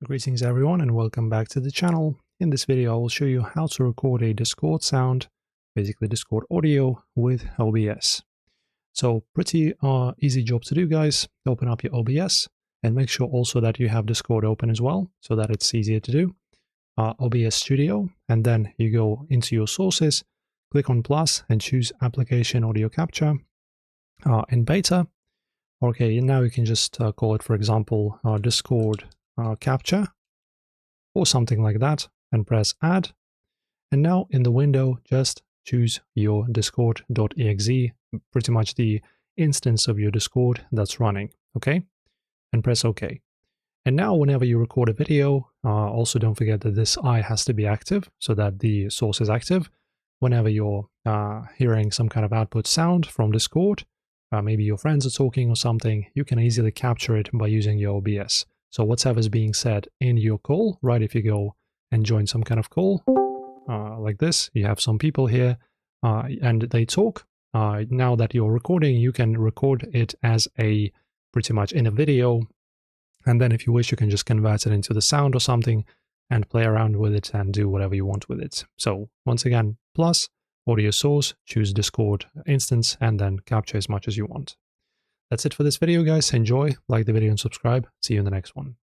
Greetings everyone and welcome back to the channel. In this video I will show you how to record a Discord sound, basically Discord audio with OBS. So pretty easy job to do, guys. Open up your OBS and make sure also that you have Discord open as well so that it's easier to do. OBS Studio, and then you go into your sources, click on plus and choose application audio capture in beta. Okay, and now you can just call it, for example, Discord capture or something like that and press add. And now in the window, just choose your discord.exe, pretty much the instance of your Discord that's running, okay? And press OK. And now whenever you record a video, also don't forget that this eye has to be active so that the source is active. Whenever you're hearing some kind of output sound from Discord, maybe your friends are talking or something, you can easily capture it by using your OBS. So whatever is being said in your call, right, if you go and join some kind of call, like this, you have some people here and they talk. Now that you're recording, you can record it as a pretty much in a video. And then if you wish, you can just convert it into the sound or something and play around with it and do whatever you want with it. So once again, plus audio source, choose Discord instance, and then capture as much as you want. That's it for this video, guys. Enjoy, like the video and subscribe. See you in the next one.